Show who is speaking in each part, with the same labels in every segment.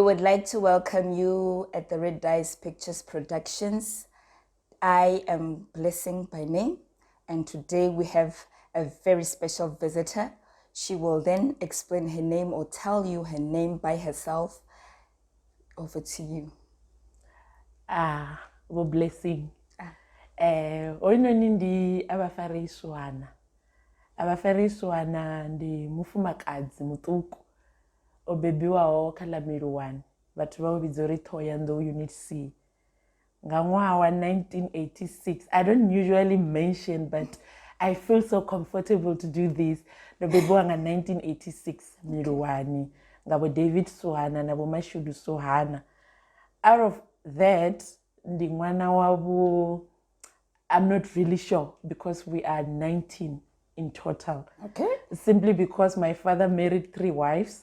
Speaker 1: would like to welcome you at the Red Dice Pictures Productions. I am Blessing by name, and today we have a very special visitor. She will then explain her name or tell you her name by herself. Over to you.
Speaker 2: Blessing. Oinoni ndi Avhafarei Swuhana. Avhafarei Swuhana ndi mufumakadzi mutuku obebiwaho kha ḽa Miluwani. Vhathu vha vhidza uri Thohoyandou Unit C. Nga ṅwaha wa 1986. I don't usually mention, but I feel so comfortable to do this. Ndo bebiwa nga 1986 Miluwani nga bo David Swuhana na bo Mashudu Swuhana. Out of that, ndi ṅwana wavho, I'm not really sure because we are 19 in total.
Speaker 1: Okay.
Speaker 2: Simply because my father married 3 wives.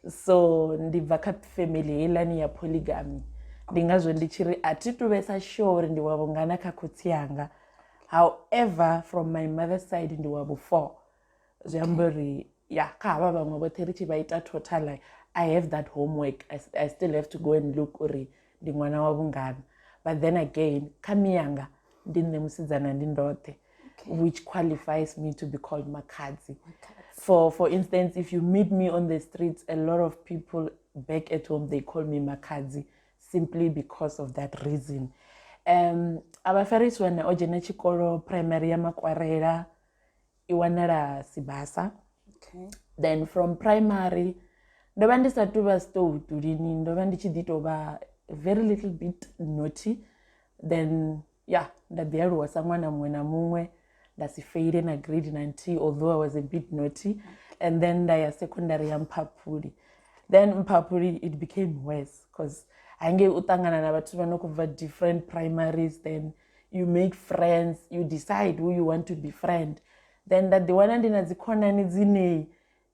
Speaker 2: So ndibva kha family helani ya polygamy. Ndi ngazwo ndi tshiri athi tu vhesa sure ndi wavho ngana kha khotsi yanga. However, from my mother's side ndi wavho 4. Zwiambori yeah, kha havha vhaṅwe vhoṱhe ri tshi vha ita total, I have that homework. I still have to go and look uri ndi ṅwana wavho ngana. But then again, kha miyanga ndi nṋe musidzana ndi ndoṱhe, which qualifies me to be called Makadzi. For instance, if you meet me on the streets, a lot of people back at home, they call me Makadzi simply because of that reason. Avhafarei Swuhana o dzhena tshikolo primary ya Makwarela I wanala Sibasa.
Speaker 1: Okay.
Speaker 2: Then from primary, ndo vha ndi sa tu vha stout lini, ndo vha ndi tshi ḓi tou vha very little bit naughty. Then yeah, nda ḓi aluwa sa ṅwana muṅwe na muṅwe. Nda si faile na grade 9, although I was a bit naughty. And then nda ya secondary ya Mphaphuli. Then Mphaphuli, it became worse because hange u ṱangana na vhathu vha no khou bva different primaries. Then you make friends, you decide who you want to befriend. Then nda ḓi wana ndi na dzi khonani dzine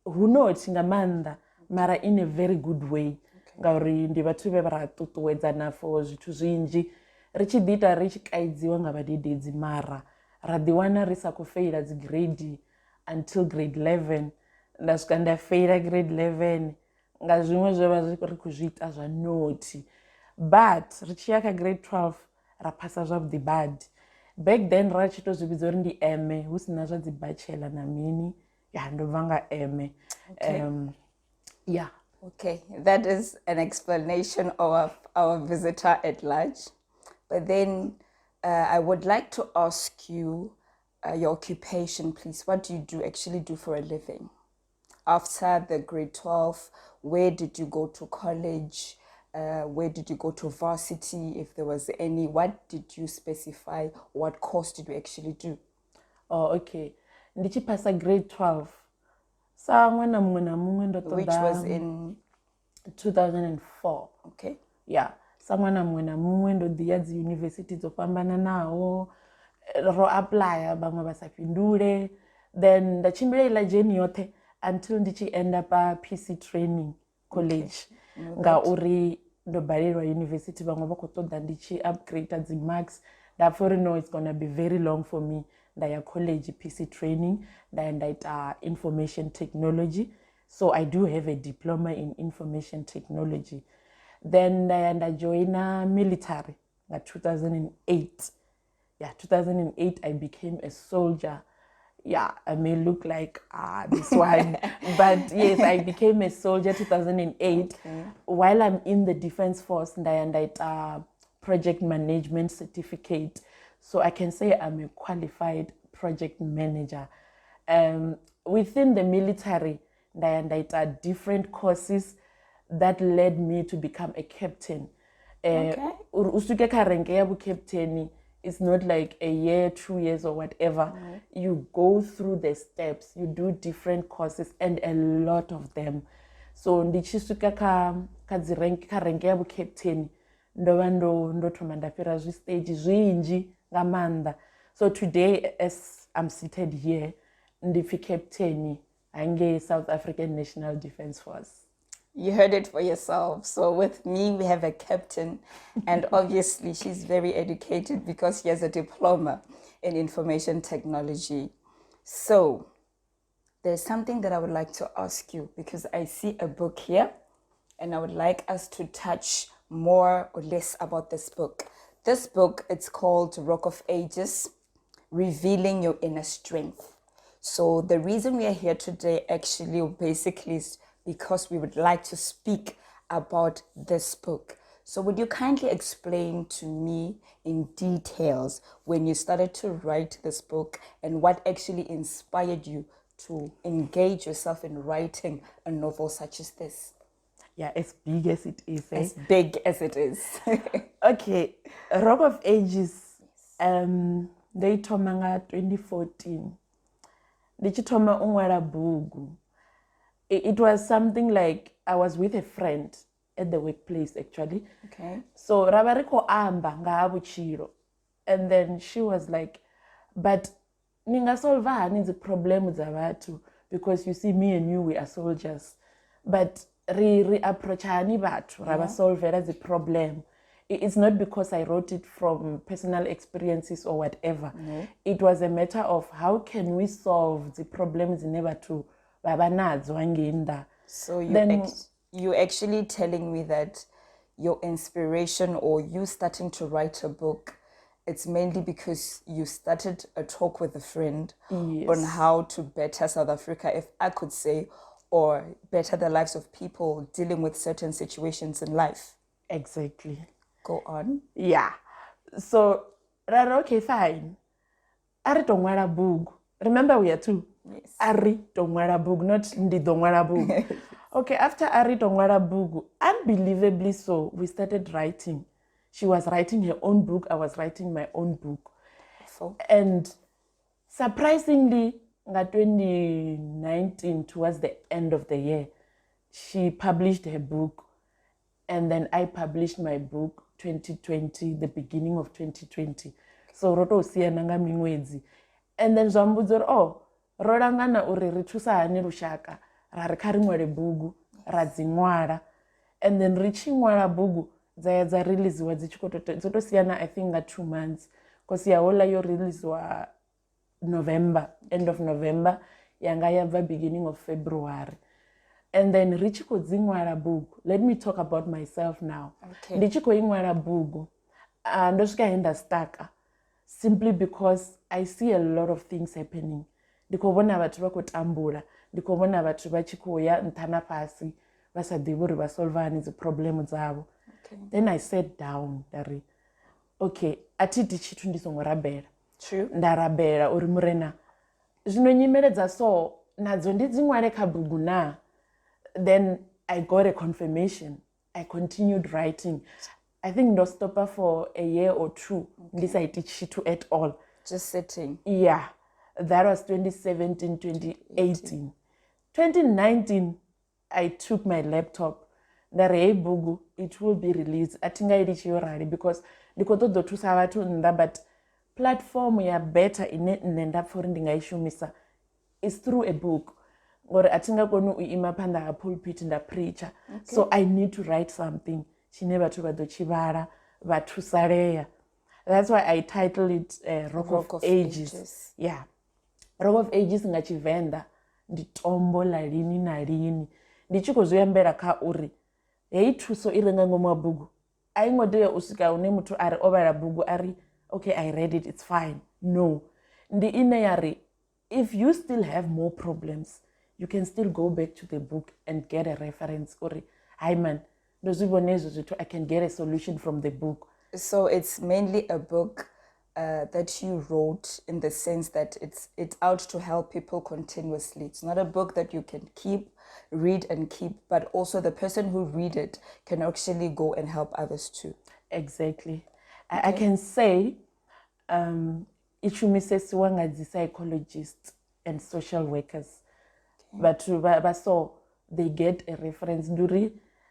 Speaker 2: who not nga maanḓa mara in a very good way. Ngauri ndi vhathu vhe ra ṱuṱuwedzana for zwithu zwinzhi. Ri tshi ḓi ita ri tshi kaidziwa nga vhadededzi mara ra ḓi wana ri sa khou feila dzi grade until grade 11. Nda swika nda feila grade 11 nga zwiṅwe zwe vha ri khou zwi ita zwa naughty. But ri tshi ya kha grade 12 ra phasa zwavhuḓi badi. Back then ra tshi tou zwi vhidza uri ndi eme hu sina zwa dzi bachelor na mini. Ya ndo bva nga eme. Yeah.
Speaker 1: Okay, that is an explanation of our visitor at large. But then I would like to ask you your occupation, please. What do you actually do for a living? After the grade 12, where did you go to college? Where did you go to varsity, if there was any? What did you specify? What course did you actually do?
Speaker 2: Oh, okay. Ndichi pasa grade 12. Sa ṅwana muṅwe na muṅwe ndo ṱoḓa.
Speaker 1: Which was in
Speaker 2: 2004.
Speaker 1: Okay.
Speaker 2: Yeah. Sa ṅwana muṅwe na muṅwe ndo ḓi ya dzi university dzo fhambananaho. Ro apply vhaṅwe vha sa fhindule. Then nda tshimbila iḽa dzheni yoṱhe until ndi tshi end up PC training college. Ngauri ndo balelwa university vhaṅwe vha khou ṱoḓa ndi tshi upgrade dzi marks. Nda pfha uri no, it's gonna be very long for me. Nda ya college PC training. Nda ita information technology. So I do have a diploma in information technology. Then nda join military in 2008. Yeah, 2008 I became a soldier. Yeah, I may look like this one, but yes, I became a soldier 2008. Okay. While I'm in the defense force, nda project management certificate. So I can say I'm a qualified project manager. Within the military, nda different courses that led me to become a captain. Usuke kha rank ya bu captain, it's not like a year, 2 years or whatever. You go through the steps, you do different courses and a lot of them. So ndichisuka kha rank ya bu captain, ndo thoma nda fhira zwi stage zwinzhi nga maanḓa. So today as I'm seated here, ndipfi captain hange South African National Defence Force.
Speaker 1: You heard it for yourself. So with me, we have a captain, and obviously she's very educated because she has a diploma in information technology. So there's something that I would like to ask you because I see a book here and I would like us to touch more or less about this book. This book, it's called Rock of Ages, Revealing Your Inner Strength. So the reason we are here today actually basically is because we would like to speak about this book. So would you kindly explain to me in details when you started to write this book and what actually inspired you to engage yourself in writing a novel such as this?
Speaker 2: Yeah, as big as it is.
Speaker 1: As big as it is.
Speaker 2: Okay, Rock of Ages, they thoma nga 2014. Ndi tshi thoma u ṅwala bugu. It was something like I was with a friend at the workplace actually.
Speaker 1: Okay.
Speaker 2: So ra vha ri khou amba nga ha vhutshilo. And then she was like, but ni nga solve hani dzi problem dza vhathu, because you see me and you, we are soldiers. But re approach hani vhathu ra vha solvera dzi problem. It's not because I wrote it from personal experiences or whatever. It was a matter of how can we solve the problems in vhathu vha vha nadzo hangei nnḓa.
Speaker 1: So you're actually telling me that your inspiration or you starting to write a book, it's mainly because you started a talk with a friend on how to better South Africa, if I could say, or better the lives of people dealing with certain situations in life.
Speaker 2: Exactly.
Speaker 1: Go on.
Speaker 2: Yeah. So, okay, fine. Ari to ṅwala bugu. Remember we are two?
Speaker 1: Yes.
Speaker 2: Ari to ṅwala bugu, not ndi do ṅwala bugu. Okay, after Ari to ṅwala bugu, unbelievably so, we started writing. She was writing her own book, I was writing my own book. And surprisingly, in 2019, towards the end of the year, she published her book, and then I published my book 2020, the beginning of 2020. So roto siyana nga miṅwedzi. And then zwambudza uri ro langana uri ri thusa hani lushaka ra ri kha ri ṅwale bugu ra dzi ṅwala, and then ri tshi ṅwala bugu dza ya dza releasiwa dzi tshi dzo to siyana, I think nga 2 months, because ya hola yo releasiwa November, end of November, yanga ya bva beginning of February. And then ri tshi khou dzi ṅwala bugu, let me talk about myself now.
Speaker 1: Okay.
Speaker 2: Ndi tshi khou I ṅwala bugu, ndo swika he nda stucka, simply because I see a lot of things happening. Ndi khou vhona vhathu vha khou tambula, ndi khou vhona vhathu vha tshi khou ya nṱha na fhasi vha sa ḓivhi uri vha solve hani dzi problem dzavho. Then I sat down ndari, okay, athi iti tshithu ndi songo rabela.
Speaker 1: True.
Speaker 2: Nda rabela uri murena zwino nyimele dza so nadzo ndi dzi ṅwale kha bugu na. Then I got a confirmation. I continued writing. I think ndo stopper for a year or 2. Ndi sa iti tshithu at all.
Speaker 1: Just sitting.
Speaker 2: Yeah. That was 2017, 2018. 2019, I took my laptop. Ndari hey bugu, it will be released. Atinga ili chiyorali because ndikoto do thusa vhathu nnḓa, but platform ya better ine nne nda pfa uri ndi nga I shumisa is through a book. Ngori atinga koni u ima phanḓa ha pulpit nda preacher. So I need to write something tshine vhathu vha ḓo tshi vhala vha thusalea. That's why I titled it Rock of Ages. Yeah. Rock of Ages nga Tshivenda ndi tombo la lini na lini. Ndi tshi khou zwi ambela kha uri hei thuso I re nga ngomu ha bugu a I ngo tea u swika hune muthu a ri o vhala bugu a ri okay, I read it, it's fine. No. Ndi ine ya ri if you still have more problems, you can still go back to the book and get a reference. Uri, hi man, ndo zwi vhona hezwo zwithu, I can get a solution from the book.
Speaker 1: So it's mainly a book that you wrote in the sense that it's out to help people continuously. It's not a book that you can read and keep, but also the person who read it can actually go and help others too.
Speaker 2: Exactly. I can say it shumisesiwa nga dzi psychologists and social workers. But so they get a reference.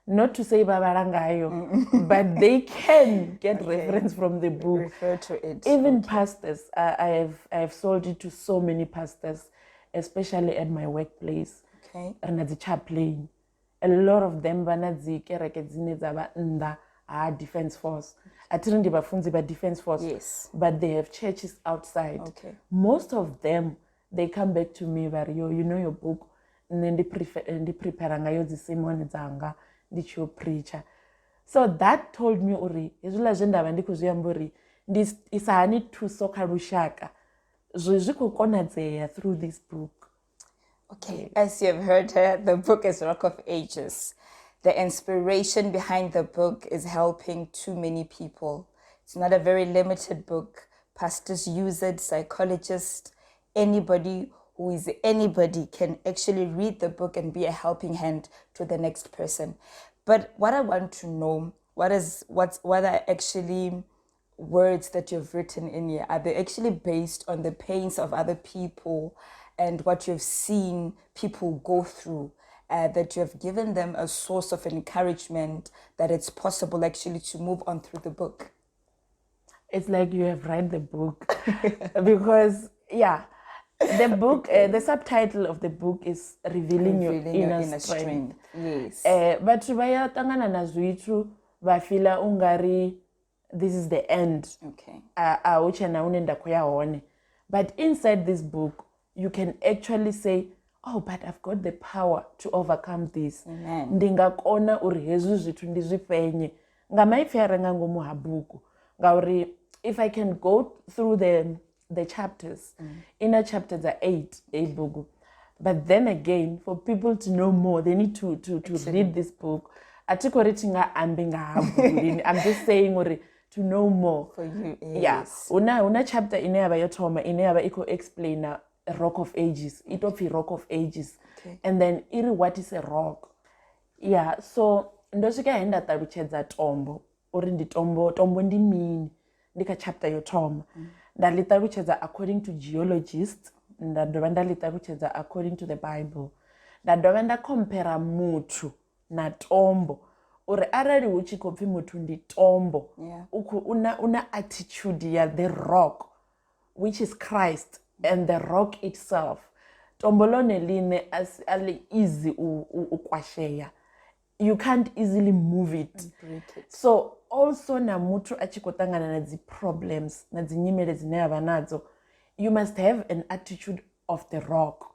Speaker 2: Not to say babalangayo, but they can get reference from the book.
Speaker 1: Refer to it.
Speaker 2: Even pastors, I have sold it to so many pastors, especially at my workplace.
Speaker 1: Okay.
Speaker 2: And chaplain. A lot of them banadzi kereke dzine dzava nnḓa ha defense force. Atiri ndi vhafunzi ba defense force.
Speaker 1: Yes.
Speaker 2: But they have churches outside.
Speaker 1: Okay.
Speaker 2: Most of them, they come back to me, Vario, you know your book, ndi prepare ngayo dzi sermon dzanga, ndi tshi yo preacher. So that told me uri hezwiḽa zwe ndavha ndi khou zwi amba uri ndi isa hani thuso kha lushaka zwi khou konadzea through this book.
Speaker 1: Okay, as you have heard her, the book is Rock of Ages. The inspiration behind the book is helping too many people. It's not a very limited book. Pastors use it, psychologists, anybody who is anybody can actually read the book and be a helping hand to the next person. But what I want to know, what are actually words that you've written in here? Are they actually based on the pains of other people and what you've seen people go through? That you have given them a source of encouragement that it's possible actually to move on through the book?
Speaker 2: It's like you have read the book. Because, yeah, the book, the subtitle of the book is Revealing Your Inner Strength.
Speaker 1: Yes.
Speaker 2: But vaya tangana na zwithu vafila ungari this is the end.
Speaker 1: Okay.
Speaker 2: Uchena unenda kuya hone. But inside this book, you can actually say, oh, but I've got the power to overcome this.
Speaker 1: Amen.
Speaker 2: Ndingakona uri hezwi zwithu ndi zwifenye. Nga maipfi a renga ngomu ha buku. Ngauri if I can go through the chapters, inner chapters are 8 buku. But then again, for people to know more, they need to read this book. I'm just saying to know more.
Speaker 1: For you,
Speaker 2: yes. Yeah. Una chapter ine yaba yotoma ine yaba iko explain a rock of ages. Itofi rock of ages.
Speaker 1: Okay.
Speaker 2: And then iri what is a rock? Yeah, so ndosvika henda taluchedza tombo. Uri ndi tombo ndi mini. Ndika chapter yotoma. Ndalitaluchedza according to geologists. Ndadova ndalitaluchedza according to the Bible. Ndadova ndakompera mutu na tombo. Uri arali uchikopfi mutu ndi tombo.
Speaker 1: Yeah.
Speaker 2: Una attitude ya the rock, which is Christ, and the rock itself. Tombo lone line ali easy ukwasheya. You can't easily move it.
Speaker 1: Break it.
Speaker 2: So also na mutu achikotangana na zi problems, na zi nyimele zine yava nazo, you must have an attitude of the rock.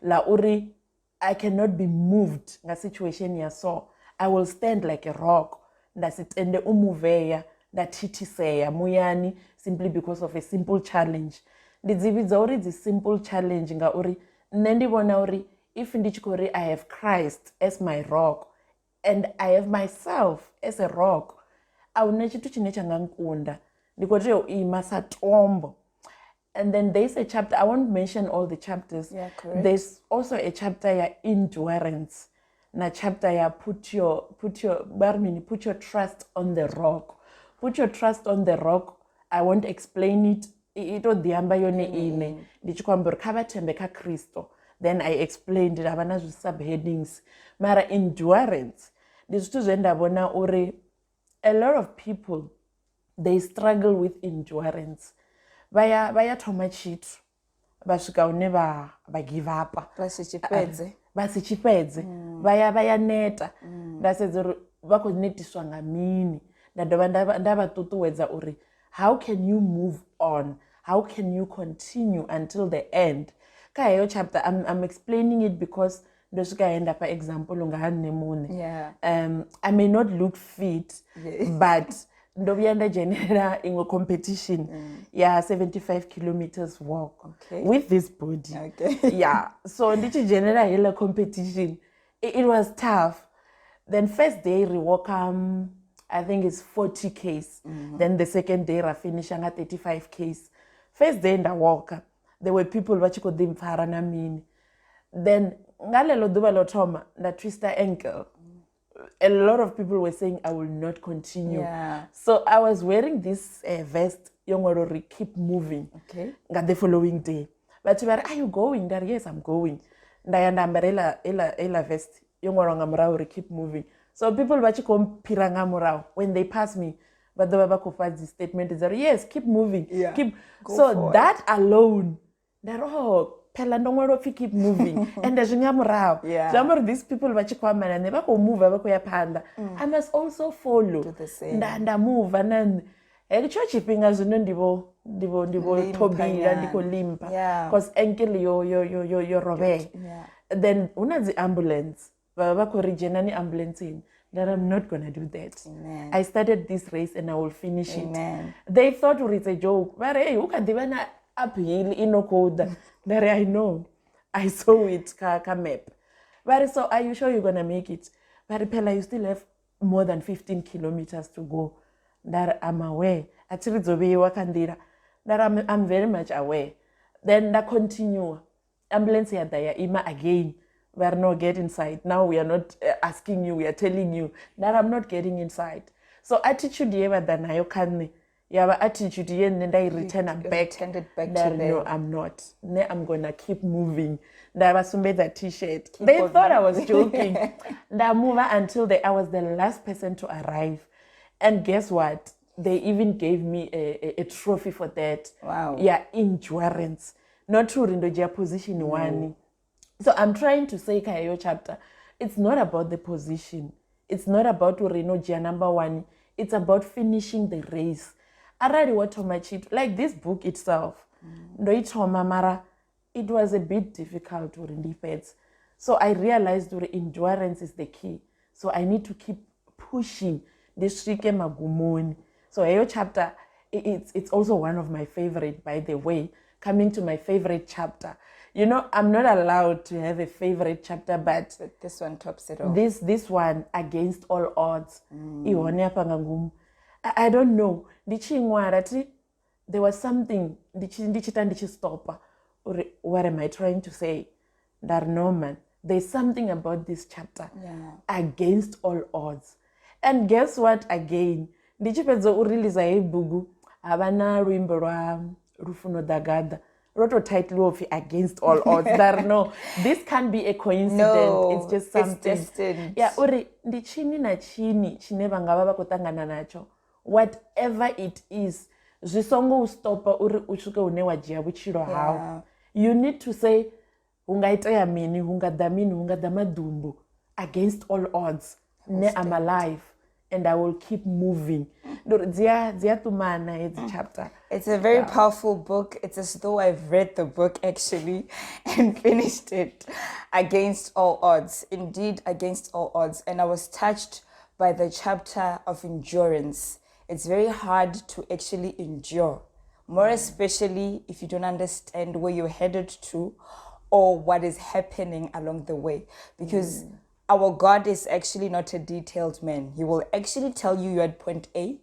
Speaker 2: La uri, I cannot be moved nga situation ya so. I will stand like a rock. Ndasitende umuveya, ndatitiseya muyani, simply because of a simple challenge. Ndidzividza uri zi simple challenge nga uri, ndibona uri, if ndichikori I have Christ as my rock, and I have myself as a rock, awuna chitu chine changankunda. Ndikote uima sa tombo. And then there's a chapter, I won't mention all the chapters.
Speaker 1: Yeah, correct.
Speaker 2: There's also a chapter ya endurance. Na chapter ya put your trust on the rock. Put your trust on the rock. I won't explain it. Ito diamba yone ine. Ndichikwambura kavatembe ka Kristo. Then I explained it. Havana zwi subheadings. Mara endurance. Ndizvitu zvendabona uri a lot of people, they struggle with endurance. Vaya thoma chitu. Vasvika une va give up. Vasichipedze. Vaya neta. Ndasedza uri vakonetiswa nga mini. Ndava tutuwedza uri how can you move on? How can you continue until the end? Ka heyo chapter I'm explaining it because ndosvika enda pa example nga nemune.
Speaker 1: Yeah.
Speaker 2: I may not look fit, but ndobuya ndajenera in a competition. Yeah, 75 kilometers walk.
Speaker 1: Okay.
Speaker 2: With this body.
Speaker 1: Okay.
Speaker 2: Yeah. So ndichijenera hela competition. It was tough. Then first day walk I think it's 40 Ks. Then the second day I finish at 35 Ks. First day I walk. There were people wachiko dimfara na mini. Then ngalelo duba lotoma na twist ankle. A lot of people were saying I will not continue.
Speaker 1: Yeah.
Speaker 2: So I was wearing this vest, yongorori, keep moving.
Speaker 1: Okay.
Speaker 2: Got the following day. But you were, are you going? There, yes, I'm going. Ndayanda umbrella ela vest, yongoronga murauri, keep moving. So people wachikom piranga murau when they pass me, but the babako finds the statement is that yes, keep moving.
Speaker 1: Yeah.
Speaker 2: So that alone, that pela ndongwaro keep moving and ndazvinya murau.
Speaker 1: Yeah.
Speaker 2: Jammer these people vachikwamana ne vako move vakoya panda. I must also follow.
Speaker 1: Do the same.
Speaker 2: Nda move and then echo chipinga zvino ndivo tobira ndiko limpa.
Speaker 1: Yeah.
Speaker 2: Because ankle yo robe.
Speaker 1: Yeah.
Speaker 2: Then una the ambulance vako regional ambulance in that I'm not going to do that.
Speaker 1: Amen.
Speaker 2: I started this race and I will finish
Speaker 1: Amen.
Speaker 2: it. They thought it's a joke. But hey, who can even uphill in no code? That I know. I saw it, ka map. But so, are you sure you're going to make it? But Pella, you still have more than 15 kilometers to go. That I'm aware. Actually, that I'm very much aware. Then that continue. Ambulance here, there, Ima again. We are not getting inside. Now we are not asking you, we are telling you that I'm not getting inside. So attitude yewa than I can. Yeah, attitude yen and I return back.
Speaker 1: It back
Speaker 2: That,
Speaker 1: to them.
Speaker 2: no, I'm not. Ne, I'm gonna keep moving. That was made that t-shirt. They thought I was joking. That move until I was the last person to arrive. And guess what? They even gave me a trophy for that.
Speaker 1: Wow.
Speaker 2: Yeah, endurance. Not true in the position one. So I'm trying to say, Kayo chapter, it's not about the position. It's not about Urinogia number 1. It's about finishing the race. I already want to match it. Like this book itself, it was a bit difficult to read it. So I realized that endurance is the key. So I need to keep pushing this Rike Magumoni. So Kayo chapter, it's also one of my favorite, by the way, coming to my favorite chapter. You know, I'm not allowed to have a favorite chapter, but
Speaker 1: this one tops it off.
Speaker 2: This one, against all odds. I don't know. There was something. Stop. What am I trying to say? That no, man. There's something about this chapter.
Speaker 1: Yeah.
Speaker 2: Against all odds. And guess what? Again, ndichipedzo uriliza bugu havana rwimbo rwa Rufuno Dagada. Roto title of Against All Odds. That no, this can't be a coincidence.
Speaker 1: No,
Speaker 2: it's just something.
Speaker 1: It's destined.
Speaker 2: Yeah, uri ndichini na chini chine vangava vakutangana nacho. Whatever it is, zvisongo ustopa uri ushuke une wajia vuchiro hao. You need to say hungaiteya mini, hungadamini, hungadama against all odds. Ne, I'm alive. And I will keep moving. Chapter.
Speaker 1: It's a very powerful book. It's as though I've read the book actually and finished it. Against all odds. Indeed, against all odds. And I was touched by the chapter of endurance. It's very hard to actually endure. More especially if you don't understand where you're headed to or what is happening along the way. Because our God is actually not a detailed man. He will actually tell you you're at point A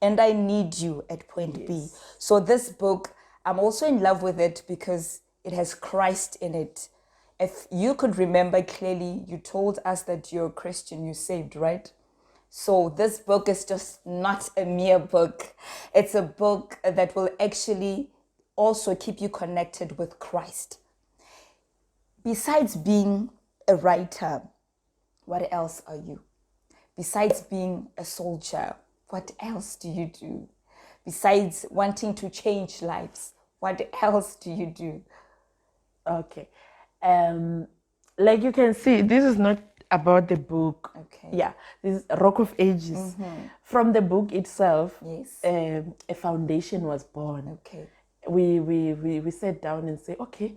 Speaker 1: and I need you at point B. So this book, I'm also in love with it because it has Christ in it. If you could remember clearly, you told us that you're a Christian, you're saved, right? So this book is just not a mere book. It's a book that will actually also keep you connected with Christ. Besides being a writer, what else are you? Besides being a soldier, what else do you do? Besides wanting to change lives, what else do you do?
Speaker 2: Okay. Like you can see, this is not about the book.
Speaker 1: Okay.
Speaker 2: Yeah, this is Rock of Ages. From the book itself,
Speaker 1: Yes.
Speaker 2: A foundation was born.
Speaker 1: Okay.
Speaker 2: We sat down and say, okay,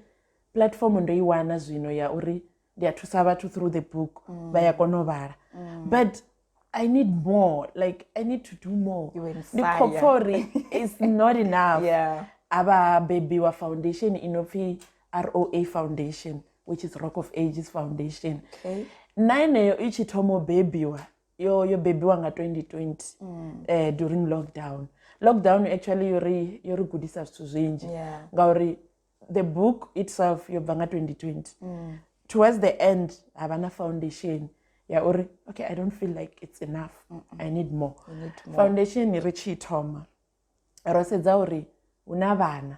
Speaker 2: platform ndo iwana zvino ya uri ndiathusa vathu through the book vaya konovara. But I need more. Like I need to do more.
Speaker 1: You in
Speaker 2: The
Speaker 1: fire.
Speaker 2: Kopfori is not enough.
Speaker 1: Yeah.
Speaker 2: Aba baby wa foundation inofi ROA Foundation, which is Rock of Ages Foundation.
Speaker 1: Okay.
Speaker 2: Nine yo ichitomo baby wa yo baby wa nga 2020 during lockdown. Lockdown actually yori goodisa zwinji.
Speaker 1: Yeah.
Speaker 2: Ngauri the book itself yo banga 2020. Towards the end, Havana Foundation. Yeah, okay, I don't feel like it's enough. I need more.
Speaker 1: You need more.
Speaker 2: Foundation ni richi Toma. Rosedza uri una vana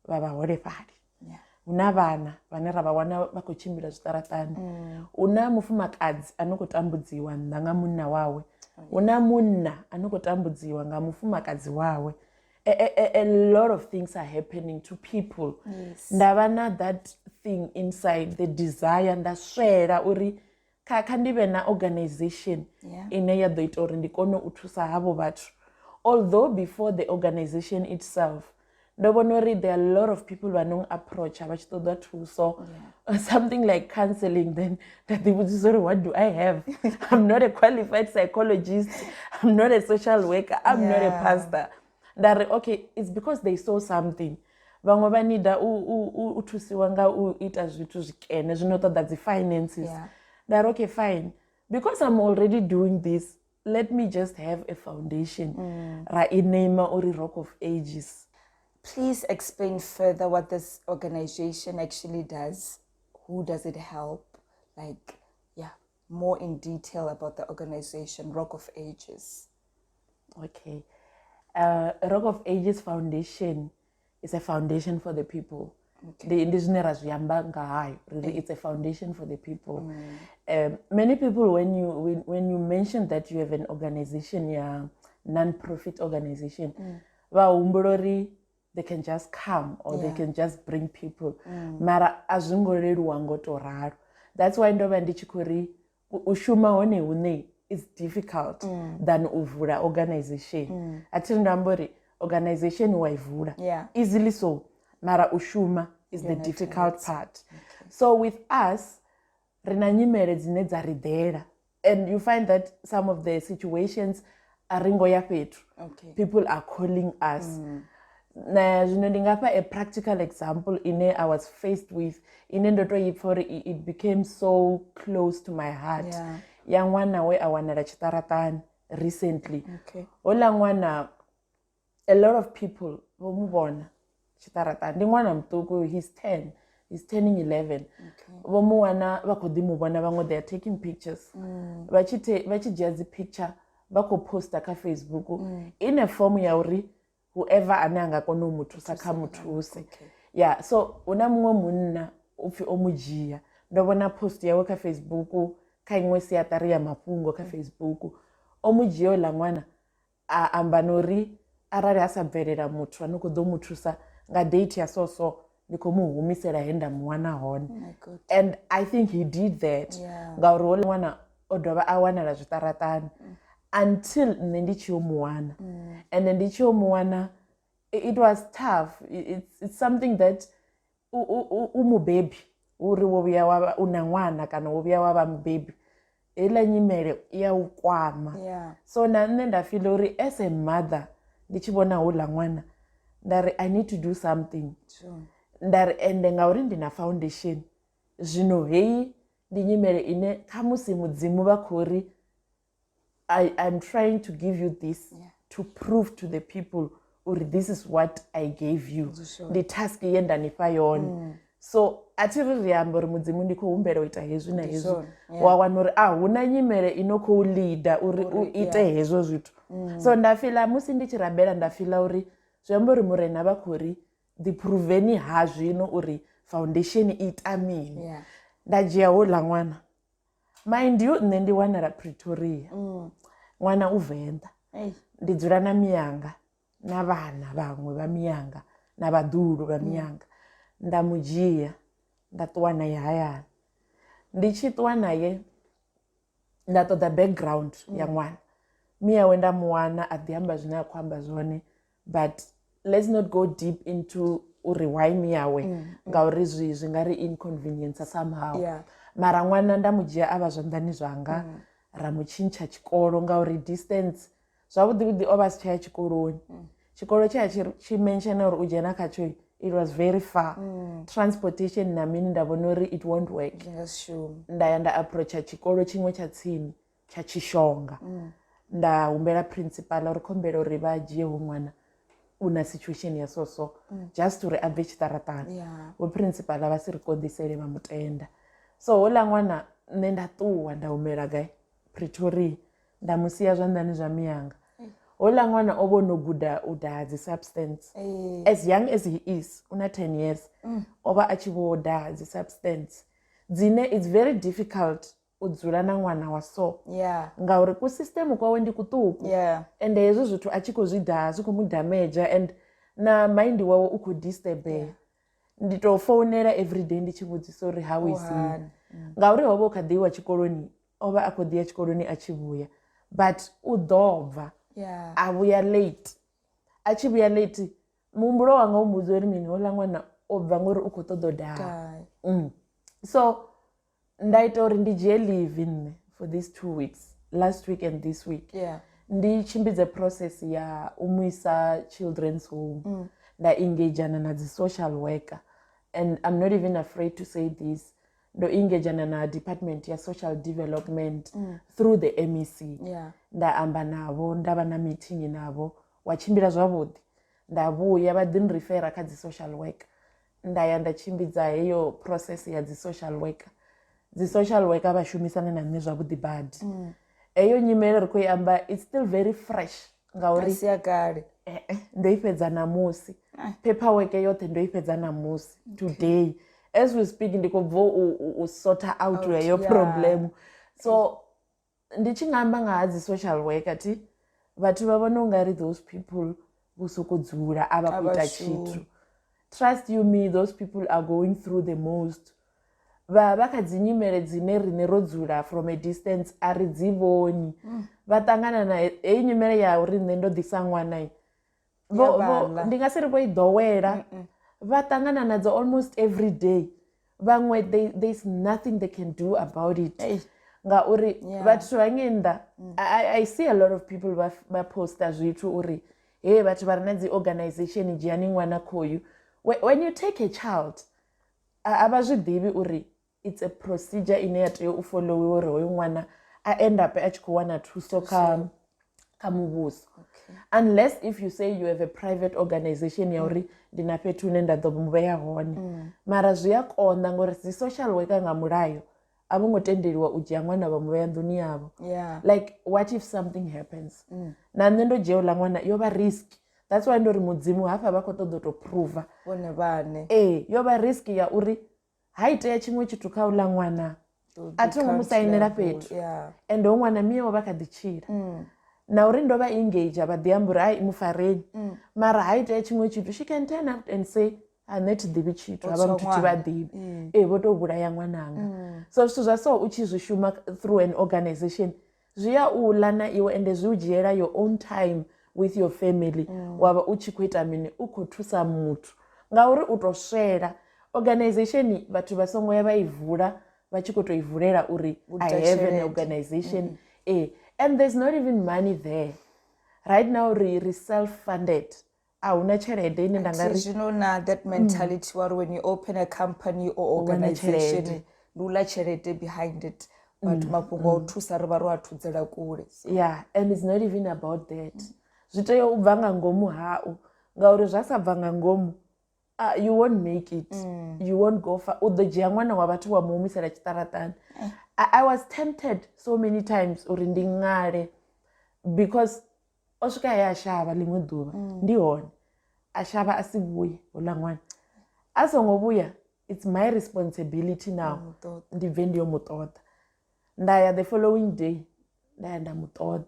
Speaker 2: vavaholefari.
Speaker 1: Yeah.
Speaker 2: Una vana vane ravawana vakuchimbira zvitaratani. Una mufumakadzi anokutambudziwa nga munna wawe. Una munna anokutambudziwa nga mufumakadzi wawe. A lot of things are happening to people.
Speaker 1: Yes.
Speaker 2: Ndavana that thing inside, the desire, ndaswera uri kandive na organization ine ya ḓo ita uri ndi kone u thusa havho vhathu. Although before the organization itself, ndo vhona uri there are a lot of people vha no approacha vha tshi ṱoḓa thuso something like counseling, then that they would say, what do I have? I'm not a qualified psychologist, I'm not a social worker, I'm not a pastor. That okay, it's because they saw something. Vhaṅwe vha nida u thusiwa nga u ita zwithu zwikene zwino ṱoḓa dzi finances. That okay, fine, because I'm already doing this, let me just have a foundation. Ra inema uri Rock of Ages.
Speaker 1: Please explain further what this organization actually does. Who does it help? Like, more in detail about the organization, Rock of Ages.
Speaker 2: Okay. Rock of Ages Foundation is a foundation for the people. The indigenous really, it's a foundation for the people. Many people, when you mention that you have an organization, non-profit organization, they can just come or they can just bring people. Mara that's why ndo ndichikuri ushuma one une is difficult than uvula organization. Ati ndambori organization waivula easily so. Mara ushuma is the difficult part. So with us, renanyimere dzine dzari there, and you find that some of the situations are ringo ya petu. People are calling us. Na zvino ndingapa a practical example ine I was faced with ine ndoto it became so close to my heart. Ya mwana we awanala chitaratani recently. Ola mwana, a lot of people vomubona chitaratani. Ndi mwana mtuku, he's 10. He's turning 11. Vomuwana vakodimubona vango, they are taking pictures. Vachijazi picture vako posta ka Facebook in a form ya uri whoever ananga kono muthusa kha muthuse. So una mumwe munna upfi omujia ndobona post yawe ka Facebook kha inwe siatari ya mafhungo ka Facebook omujio la mwana amba nori arali asabvelela muthu anoko ḓo muthusa nga date ya so ndiko muhumisela henda mwana hone. And I think he did that ngauri wole mwana odova awanala zvitaratani until Nditsheni. And Nditsheni, it was tough. It's something that baby uri wobya waba unangwana kana wobya waba mbaby ela nyimele ya ukwama. So na nne ndafeel uri as a mother ndichibona hola ngwana ndari I need to do something. Ndari ende ngauri ndina foundation zvino hei ndi nyimele ine khamusi mudzimu vakhori I'm trying to give you this to prove to the people, or this is what I gave you. The task yenda nipa yona. So atiri riambo ri mudzimu ndiko humbela uita hezwi na hezwi. Wawanori huna nyimele inoko leader uri uite hezwo zwithu. So ndafila musi ndichirabela ndafila uri zviambo ri murena vakhori the proveni hazvino uri foundation ita mini. Ndajia hola mwana. Mind you, nne ndiwanala Pretoria. Mwana uVhenda. Ndidzula na miyanga na vana vamwe va miyanga na vadulu va miyanga. Ndamujia ndatuwa naye hayani. Ndichituwa naye ndatoda background ya mwana. Miya wenda muwana adiamba zvine akwamba zvone, but let's not go deep into uri why miyawe ngauri zvingari inconvenience somehow. Mara mwana ndamujia ava zvanḓani zvanga ramuchincha chikolo ngauri distance zvavhuḓi ova si chaya chikoloni. Chikolo chaya chimenshana uri ujena khacho it was very far. Transportation na mini ndavona uri it won't work. Ndaya nda approacha chikolo chimwe cha tsini cha Chishonga. Ndahumbela principal uri khombela uri vha dzhieho mwana una situation ya so just uri abve chitaratani. Wo principal va si ri konḓisele vha mutenda. So hola mwana nne ndatuwa ndahumela gai Pretoria ndamusiya zvanḓani zva miyanga. Hola mwana ovo no guda uda dzi substance as young as he is, una 10 years ova achivoda dzi substance dzine it's very difficult udzula na mwana wa so ngauri ku system kwawe ndi kuṱuku and hezwo zwithu achiko zwida zwiko mu damage and na mind wawe uko disturb. Ndito phonela every day ndichivudzisa uri how is he ngauri hovo khadiwa chikoloni ova akodiya chikoloni achivuya but udobva avuya late achivuya late muhumbulo wanga u mbudza uri mini hola ṅwana o bva ngori u khou ṱoḓa u daha. So nda ita uri ndi dzhie leave nne for these 2 weeks, last week and this week. Ndi tshimbidze process ya u mu isa children's home. Nda engageana na dzi social worker, and I'm not even afraid to say this, ndo engageana na department ya social development through the MEC. Nda amba navho, nda vha na meeting navho, wa tshimbila zwavhuḓi. Nda vhuya vha ḓi nrifera kha dzi social worker, nda ya nda tshimbidza heyo process ya dzi social worker. Dzi social worker vha shumisana na nṋe zwavhuḓi badi. Eyo nyimele ri khou i amba, it's still very fresh ngauri
Speaker 1: sia kale
Speaker 2: ndo i fhedza namusi, paperwork yoṱhe ndo i fhedza namusi. Today as we speak ndi khou bva u sorta out heyo problem. So ndi tshi nga amba nga ha dzi social worker ti vhathu vha vhona ungari those people vho soko dzula a vha khou ita tshithu. Trust you me, those people are going through the most. Vha kha dzi nyimele dzine rine ro dzula from a distance a ri dzi vhoni. Vha ṱangana na heyi nyimele ya uri nṋe ndo ḓisa ṅwana ndi nga si ri vho i ḓowela. Vha ṱangana nadzo almost every day. Vhaṅwe there's nothing they can do about it. Ngauri vhathu vhangei nnḓa, I see a lot of people vha posta zwithu uri hey vhathu vha re na dzi organization dzhiani ṅwana khoyu. When you take a child, a vha zwi ḓivhi uri it's a procedure ine ya tea u followiwa uri hoyu ṅwana a end up a tshi khou wana thuso kha muvhuso. Unless if you say you have a private organization ya uri ndi na fhethu hune nda ḓo mu vhea hone. Mara zwi a konḓa ngori dzi social worker nga mulayo a vho ngo tendeliwa u dzhia ṅwana vha mu vhea nḓuni yavho. Like what if something happens? Na nṋe ndo dzhia uḽa ṅwana yo vha risk. That's why ndo ri mudzimu hafha vha khou ṱoḓa u tou prove
Speaker 1: vhone vhane.
Speaker 2: Yo vha risk ya uri ha itea tshiṅwe tshithu kha uḽa ṅwana a thi ngo mu sainela fhethu. And ho ṅwana miye wo vha kha ḓi tshila. Na uri ndo vha engage vha ḓi amba uri hai mufareni. Mara ha itea tshiṅwe tshithu, she can turn up and say a nṋe thi ḓivhi tshithu, havha muthu thi vha ḓivhi. Vho tou vhulaya ṅwananga. So zwithu zwa so u tshi zwi shuma through an organization zwi a u ḽa na iwe ende zwi u dzhiela your own time with your family. Wa vha u tshi khou ita mini, u khou thusa muthu ngauri u tou swela. Organization vhathu vha songo ya vha i vula vha tshi khou tou i vulela uri I have an organization. And there's not even money there. Right now re self-funded. Ahuna tshelede ine nda nga ri
Speaker 1: you know na that mentality where when you open a company or organization ndi u ḽa tshelede behind it. But mafhungo a u thusa ri vha ro a thudzela kule.
Speaker 2: Yeah, and it's not even about that. Zwi tea u bva nga ngomu hau ngauri zwa sa bva nga ngomu you won't make it. You won't go far. U ḓo dzhia ṅwana wa vhathu wa mu humisela tshiṱaratani. I was tempted so many times uri ndi ṅale because o swika he a shavha ḽiṅwe ḓuvha ndi hone a shavha a si vhuye hoḽa ṅwana a songo vhuya. It's my responsibility now ndi bve ndi yo mu ṱoḓa. Nda ya the following day nda ya nda mu ṱoḓa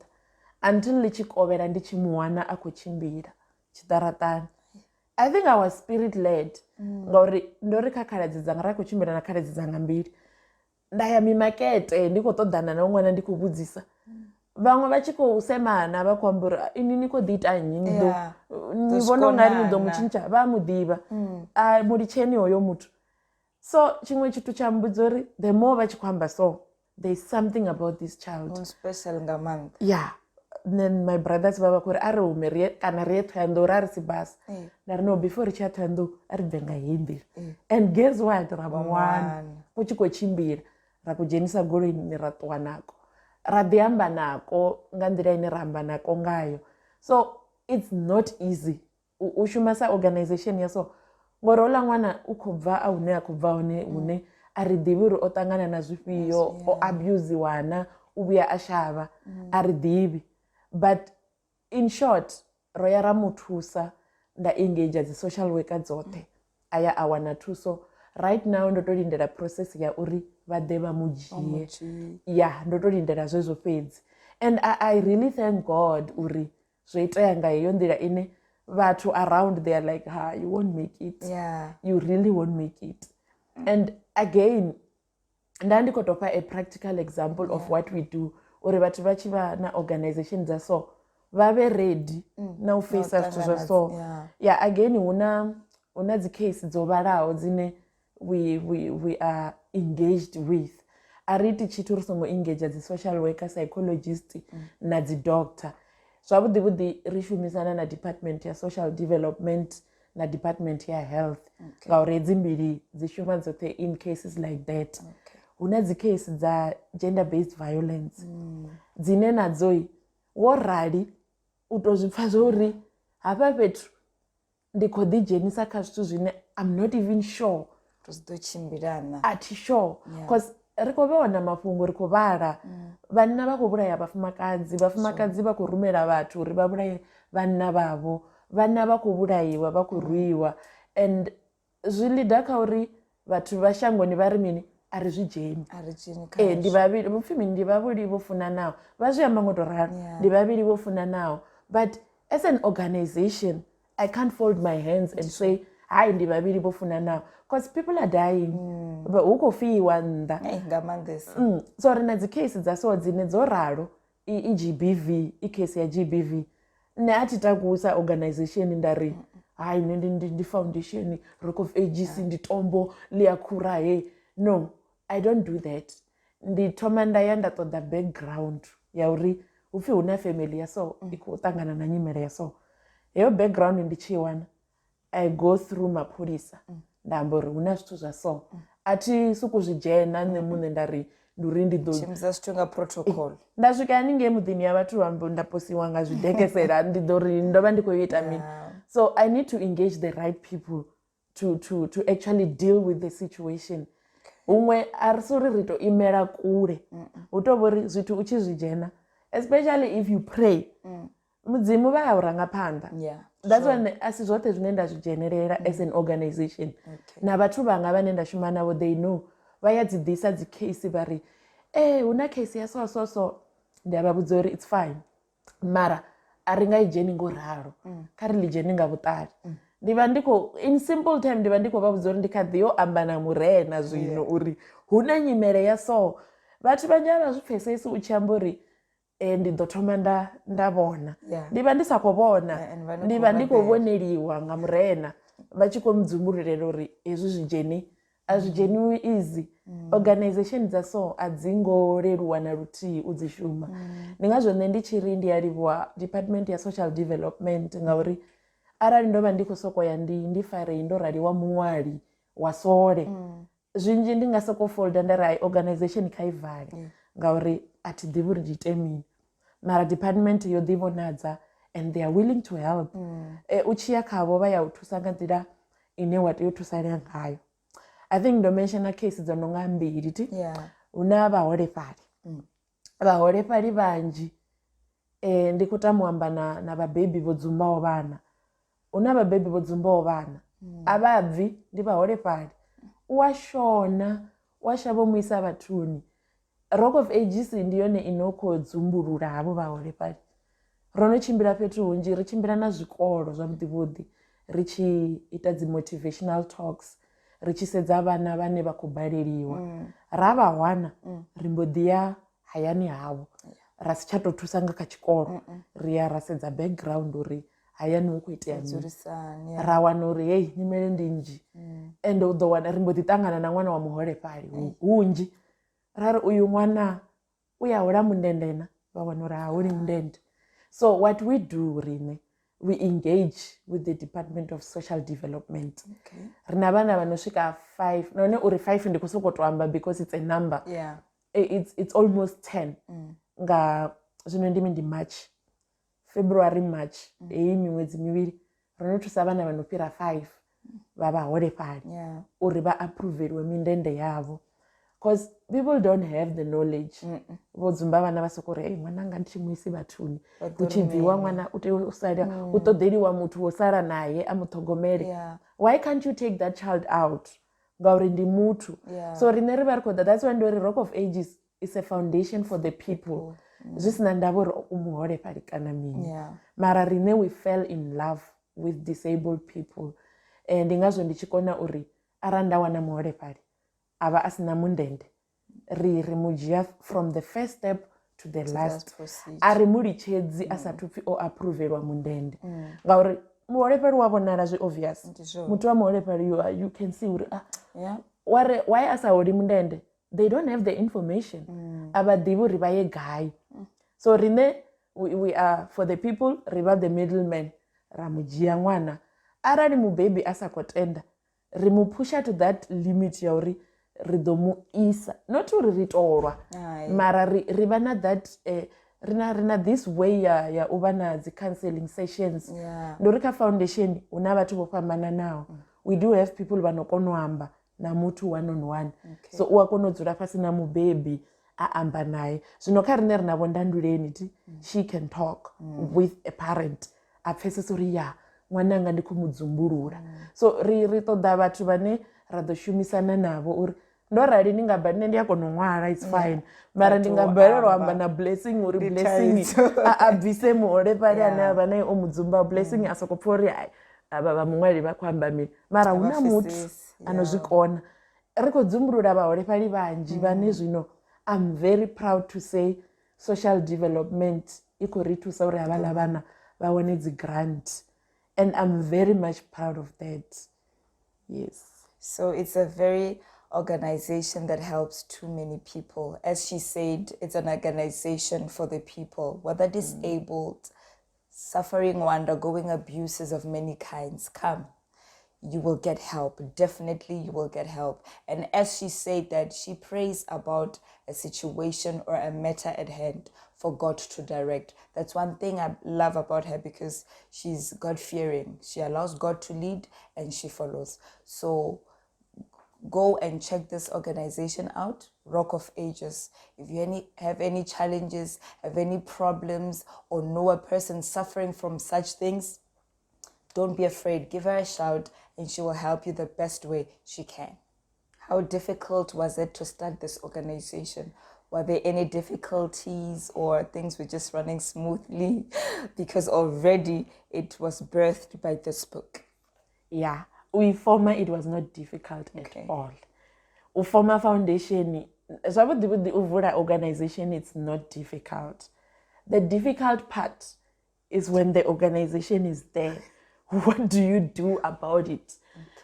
Speaker 2: until ḽi tshi kovhela ndi tshi mu wana a khou tshimbila tshiṱaratani. I think I was spirit led ngauri ndo ri kha khaladzi dzanga ra khou tshimbila na khaladzi dzanga mbili. Nda ya mimakete ndi khou ṱoḓana na ṅwana ndi khou vhudzisa. Vhaṅwe vha tshi khou semana vha khou amba uri ini ni khou ḓi ita nnyi ni vhona ungari ni ḓo mu tshintsha. Vha mu ḓivha mu litsheni hoyo muthu. So tshiṅwe tshithu tsha mbudza uri the more vha tshi khou amba so there's something about this child
Speaker 1: special nga maanḓa.
Speaker 2: Yeah. Then my brothers vha vha khou ri a ri hume kana ri ye Thohoyandou ra ri si basa. Nda ri no before ri tshi ya Thohoyandou a ri bve nga heyi nḓila. And guess what, ra vha wana ku tshi khou tshimbila ra ku dzhenisa goloini ra ṱuwa nako ra ḓi amba nako nga nḓila ine ra amba nako ngayo. So it's not easy u shuma sa organization ya so ngori hoḽa ṅwana u khou bva a hune a khou bva hune a ri ḓivhi uri o ṱangana na zwifhio, o abuse wana, u vhuya a shavha, a ri ḓivhi. But in short ro ya ra mu thusa nda engage dzi social worker dzoṱhe a ya a wana thuso. Right now ndo to lindela process ya uri vha ḓe vha mu dzhie. Yeah, ndo to lindela zwezwo fhedzi. And I really thank God uri zwo itea nga heyo nḓila ine vhathu around they are like you won't make it. You really won't make it. And again nda ndi khou tofa a practical example of what we do uri vhathu vha tshi vha na organization dza so vave ready na u face zwithu zwa so yeah again una dzi case dzo vhalaho dzine we are engaged with ariti tshithu ri songo engage dzi social worker psychologist na dzi doctor zwavhuḓi vhuḓi ri shumisana na department ya social development na department ya health ngauri hedzi mbili dzi shuma dzoṱhe in cases like that huna dzi case dza gender based violence dzine nadzo wo rali u to zwi pfa zwo uri hafha fhethu ndi kho ḓi dzhenisa kha zwithu zwine I'm not even sure
Speaker 1: ḓo tshimbilana
Speaker 2: athi sure because ri khou vhona mafhungo ri khou vhala vhanna vha khou vhulaya vhafumakadzi vha khou rumela vhathu uri vha vhulaye vhanna vhavho vhanna vha khou vhulaiwa vha khou rwiwa and zwi lida kha uri vhathu vha shangoni vha ri mini a ri zwi dzheni ndi vhavhili vhupfi mini ndi vhavhili vho funanaho vha zwi amba ngo to ralo ndi vhavhili vho funanaho but as an organization I can't fold my hands and say hayi ndi vhavhili vho funanaho because people are dying hu khou fiwa nnḓa
Speaker 1: nga maanḓesa
Speaker 2: so ri na dzi case dza so dzine dzo ralo i GBV i case ya GBV nne a thi takusa organization nda ri hayi ndi foundation Rock of Ages ndi tombo liakhura he no I don't do that ndi thoma nda ya nda ṱoḓa background ya uri upfi huna family ya so i khou ṱangana na nyimele ya so heyo background ndi tshi wana I go through mapholisa nda amba uri huna zwithu zwa so athi suku zwi dzhena nne muṋe nda ri ndi uri ndi ḓo
Speaker 1: shumisa zwithu nga protocol
Speaker 2: nda swika haningei muḓini ya vhathu vha nda posiwa nga zwidekesela ndi ḓo ri ndo vha ndi khou ita mini so I need to engage the right people to actually deal with the situation huṅwe a ri sori ri to imela kule hu to vhori zwithu u tshi zwi dzhena especially if you pray mudzimu vha ya u ranga phanḓa that's when asi zwoṱhe zwine nda zwi dzhenelela as an organization na vhathu vhanga vhane nda shuma navho they know vha ya dzi ḓisa dzi case vha ri huna case ya so ndi a vha vhudza uri it's fine mara a ri nga i dzheni ngo ralo kha ri ḽi dzheni nga vhuṱali ndi vha ndi khou in simple time ndi vha ndi khou vha vhudza uri ndi kha ḓi yo amba na murena zwino uri huna nyimele ya so vhathu vhanzhi a vha zwi pfesesi u tshi amba uri ndi ḓo thoma nda vhona ndi vha ndi sa khou vhona ndi vha ndi khou vhoneliwa nga murena vha tshi khou mudzumbululela uri hezwi zwi dzheni a zwi dzheniwi easy organization dza so a dzi ngo leluwa na luthihi u dzi shuma ndi ngazwo nṋe ndi tshi ri ndi ya livhuwa department ya social development ngauri arali ndo vha ndi khou sokou ya ndi farei ndo raliwa muṅwali wa sole zwinzhi ndi nga sokou folda nda ri organization kha i vale ngauri a thi ḓivhi uri ndi ite mini mara department yo ḓivhonadza and they are willing to help u tshi ya khavho vha ya u thusa nga nḓila ine wa tea u thusalea ngayo I think ndo mentiona case dzo no nga mbili ti huna vhaholefhali vhanzhi ndi khou tama u amba na vhabebi vho dzumbaho vhana huna vhabebi vho dzumbaho vhana a vha bvi ndi vhaholefhali u a shona u a shavha mu isa vhathuni Rock of Ages ndi yone ino khou dzumbulula havho vhaholefhali ro no tshimbila fhethu hunzhi ri tshimbila na zwikolo zwa vhuḓi ri tshi ita dzi motivational talks ri tshi sedza vhana vhane vha khou baleliwa ra vha wana ri mbo ḓi ya hayani havho ra si tsha tou thusa nga kha tshikolo ri ya ra sedza background uri hayani hu khou itea mini ra wana uri hei nyimele ndi nnzhi ende u ḓo wana ri mbo ḓi ṱangana na ṅwana wa muholefhali hunzhi ra ri uyu ṅwana u ya hola mundende na vha wana uri ha holi mundende so what we do rine we engage with the Department of Social Development ri na vhana vha no swika 5 none uri 5 ndi khou sokou tou amba because it's a number it's almost 10 nga zwino ndi March February March heyi miṅwedzi mivhili ro no thusa vhana vha no fhira 5 vha vhaholefhali uri vha approveliwe mindende yavho because people don't have the knowledge vho dzumba vhana vha sokou ri ṅwananga ndi tshi mu isi vhathuni u tshi bviwa ṅwana u tea u sala u ṱoḓeliwa muthu wo sala naye a muṱhogomele why can't you take that child out ngauri ndi muthu so rine ri vha ri khou that's why ndi uri Rock of Ages is a foundation for the people zwi sina ndavha uri u muholefhali kana mini mara rine we fell in love with disabled people ndi ngazwo ndi tshi kona uri arali nda wana muholefhali a vha a sina mundende ri mu dzhia from the first step to the last
Speaker 1: procedure.
Speaker 2: ari mulitshedzi asathu pfi o approvelwa mundende ngauri muholefhali wa vhonala zwi obvious muthu wa muholefhali you can see uri why asa holi mundende they don't have the information ava ḓivhi uri vha ye gai so rine we are for the people ri vha the middleman ra mu dzhia ṅwana arali mubebi a sa khou tenda ri mu pusha to that limit ya uri ri ḓo mu isa not uri ri tolwa mara ri vha na that rina this way ya u vha na dzi counseling sessions ndo ri kha foundation hu na vhathu vho fhambananaho we do have people vha no kona u amba na muthu one on one so u a kona u dzula fhasi na mubebi a amba naye zwino kha rine ri na vho Ndanduleni ti she can talk with a parent a pfesesa uri ya ṅwananga ndi khou mu dzumbulula so ri ṱoḓa vhathu vhane ra ḓo shumisana navho uri ndo rali ni nga bva nne ndi a kona u ṅwala it's fine mara ndi nga balelwa amba na Blessing uri Blessing a bvise muholefhali ane a vha naye o mu dzumba Blessing a sokou pfha uri ava vha muṅwali vha khou amba mini mara hu na muthu ano zwikona ri khou dzumbulula vhaholefhali vhanzhi vhane zwino I'm very proud to say social development i khou ri thusa uri havhaḽa vhana vha wane dzi grant and I'm very much proud of that. Yes.
Speaker 1: So it's a very organization that helps too many people. As she said, it's an organization for the people, whether disabled, suffering or undergoing abuses of many kinds. Come, you will get help. Definitely you will get help. And as she said that, she prays about a situation or a matter at hand for God to direct. That's one thing I love about her, because she's God-fearing. She allows God to lead and she follows. So go and check this organization out, Rock of Ages. If you have any challenges, have any problems, or know a person suffering from such things, don't be afraid. Give her a shout and she will help you the best way she can. How difficult was it to start this organization? Were there any difficulties or things were just running smoothly? Because already it was birthed by this book.
Speaker 2: Yeah, Vhuhwavho, it was not difficult at all. Vhuhwavho Foundation, zwavhuḓi vhuḓi u vula organization, it's not difficult. The difficult part is when the organization is there. What do you do about it?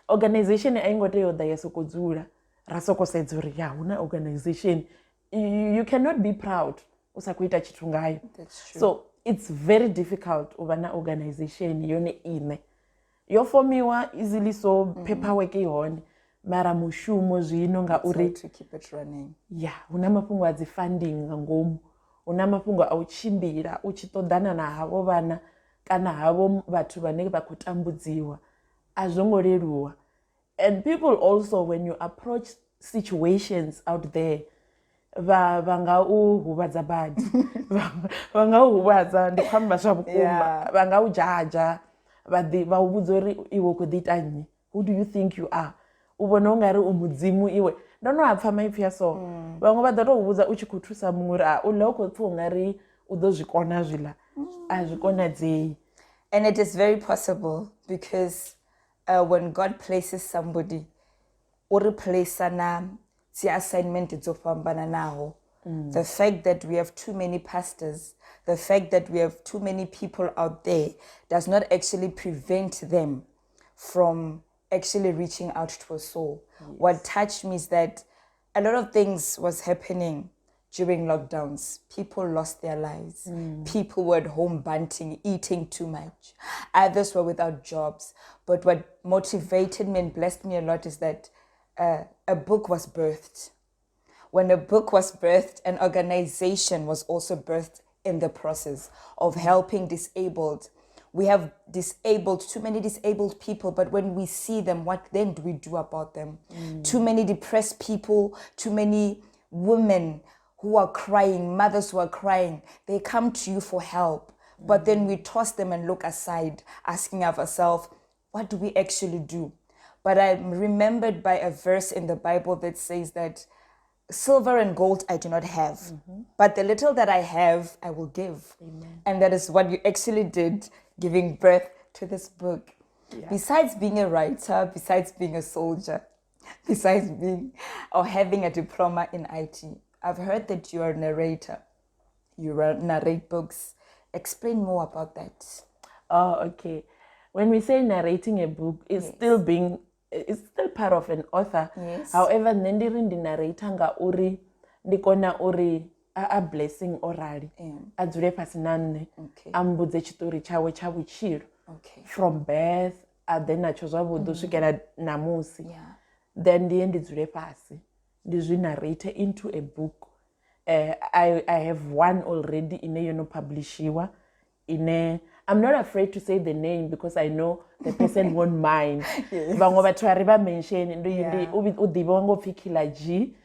Speaker 2: Organization a ingo tea u ḓa ya sokou dzula ra sokou sedza uri ya hu na organization. You cannot be proud u sa khou ita tshithu ngayo.
Speaker 1: That's true.
Speaker 2: So it's very difficult u vha na organization yone ine yo fomiwa easily, so paperwork i hone mara mushumo zwino ngauri
Speaker 1: to keep it running.
Speaker 2: Yeah, hu na mafhungo a dzi funding nga ngomu, hu na mafhungo a u tshimbila u tshi ṱoḓana na havho vhana kana havho vhathu vhane vha khou tambudziwa a zwo ngo leluwa. And people also, when you approach situations out there, vha nga u huvhadza badi vha nga u huvhadza ndi khou amba zwa vhukuma, vha nga u dzhadzha vha u vhudza uri iwe u khou ḓi ita nnyi, who do you think you are, u vhona u nga ri u mudzimu iwe. Ndo no a pfha maipfi a so vhaṅwe vha ḓo tou vhudza u tshi khou thusa muṅwe uri u ḽa u khou pfha u nga ri u ḓo zwi kona zwiḽa a zwi konadzei.
Speaker 1: And it is very possible, because when God places somebody, o replace na the assignment dzo fhambananaho. The fact that we have too many pastors, the fact that we have too many people out there does not actually prevent them from actually reaching out to a soul. Yes. What touched me is that a lot of things was happening during lockdowns. People lost their lives. People were at home bunting, eating too much. Others were without jobs. But what motivated me and blessed me a lot is that a book was birthed. When a book was birthed, an organization was also birthed in the process of helping disabled. We have too many disabled people, but when we see them, what then do we do about them? Too many depressed people, too many women who are crying, mothers who are crying. They come to you for help, but then we toss them and look aside, asking of ourselves, what do we actually do? But I'm remembered by a verse in the Bible that says that silver and gold I do not have, but the little that I have, I will give. Amen. And that is what you actually did, giving birth to this book. Yeah. Besides being a writer, besides being a soldier, besides being or having a diploma in IT, I've heard that you are a narrator. you narrate books. Explain more about that.
Speaker 2: Oh, okay. When we say narrating a book, it's still part of an author.
Speaker 1: Yes.
Speaker 2: However, ndiri narrator nga uri ndikona uri a blessing orali. Adzule pasi na nne. Ambudze chitori chawe cha vhutshilo. From birth, then nacho zwavhuḓi swikela namusi. Then ndiye ndidzule pasi. Ndizwi narrate into a book. I have one already ine yono publishiwa. I'm not afraid to say the name because I know the person won't mind. Vhaṅwe vhathu a ri vha mention u ḓivhiwa ngo pfi Killer G,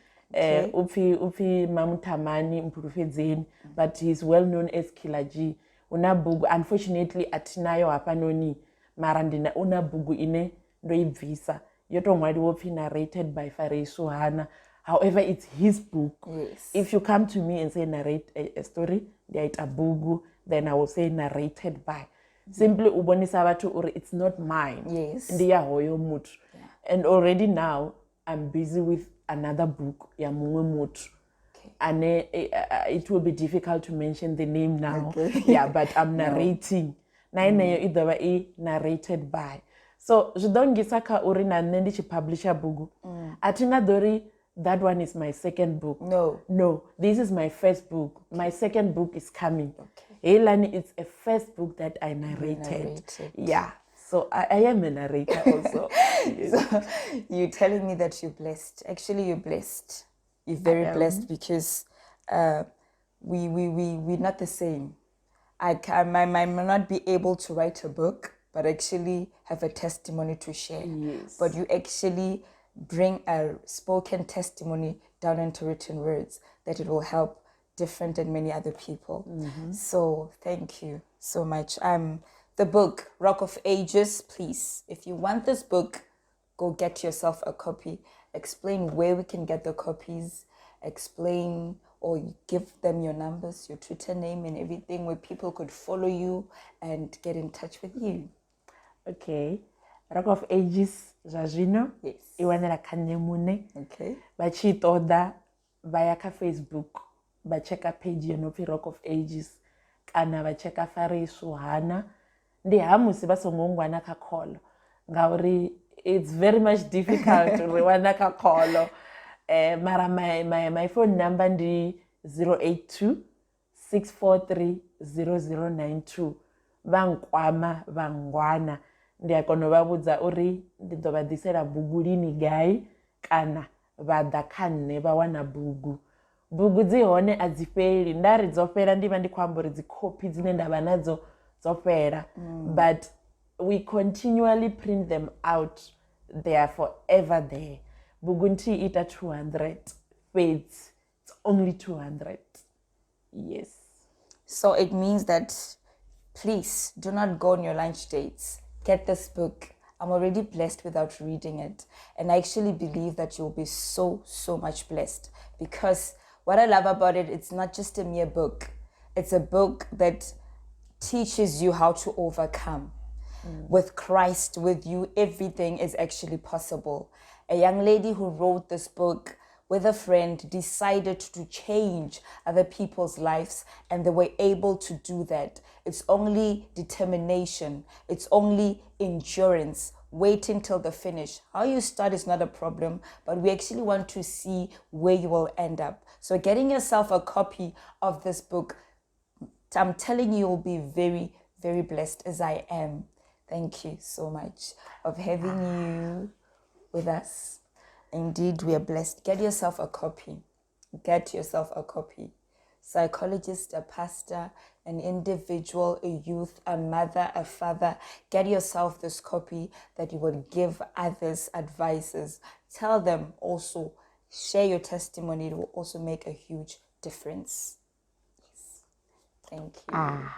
Speaker 2: upfi Mamuthamani Mpulufhedzeni, but he's well known as Killer G. Una bugu, unfortunately atinayo hafhanoni, mara una bugu ine ndo I bvisa yo to ṅwaliwa upfi narrated by Swuhana. However, it's his book. If you come to me and say narrate a story, ndiyaita bugu, then I will say narrated by. Simply ubonisa vhathu uri it's not mine. Ndiya hoyo muthu. And already now I'm busy with another book ya muṅwe muthu. And it will be difficult to mention the name now. But I'm narrating. Na ineyo I ḓovha I narrated by. So zvidongisa kha uri na nne ndi tshi publisha bugu. Atinga ḓori that one is my second book. No, this is my first book. My second book is coming. Lani, it's a first book that I narrated. So I am a narrator also.
Speaker 1: So you're telling me that you're blessed. Actually, you're blessed. You're very blessed because we're not the same. I might not be able to write a book, but actually have a testimony to share. But you actually bring a spoken testimony down into written words that it will help different and many other people. So thank you so much. The book, Rock of Ages, please, if you want this book, go get yourself a copy. Explain where we can get the copies. Explain or give them your numbers, your Twitter name and everything where people could follow you and get in touch with you.
Speaker 2: Okay. Rock of Ages, Zazino. Iwanela Kanyemune. Bachi toda via Facebook. Bacheka page yenopi Rock of Ages. Kana bacheka Avhafarei Swuhana. Ndi hamusi basongongwana kakholo. Ngauri it's very much difficult to rewana kakholo. Mara my phone number ndi 082 643 0092. Vankwama vangwana. Ndiyakona vhavhudza uri ndi ḓo vha ḓisela bugu lini gai kana vha ḓa kha nṋe vha wana bugu. Bugu dzi hone a dzi fheli, ndari dzo fhela ndi vha ndi khou amba uri dzi copy dzine ndavha nadzo dzo fhela. But we continually print them out. They are forever there. Bugu nthihi ita 200 fhedzi. It's only 200. Yes.
Speaker 1: So it means that please do not go on your lunch dates. Get this book. I'm already blessed without reading it. And I actually believe that you'll be so much blessed. Because what I love about it, it's not just a mere book. It's a book that teaches you how to overcome. With Christ, with you, everything is actually possible. A young lady who wrote this book with a friend decided to change other people's lives, and they were able to do that. It's only determination. It's only endurance, waiting till the finish. How you start is not a problem, but we actually want to see where you will end up. So getting yourself a copy of this book, I'm telling you, you'll be very blessed, as I am. Thank you so much of having you with us. Indeed, we are blessed. Get yourself a copy. Get yourself a copy. Psychologist, a pastor, an individual, a youth, a mother, a father. Get yourself this copy that you would give others advices. Tell them also. Share your testimony. It will also make a huge difference. Yes. Thank you.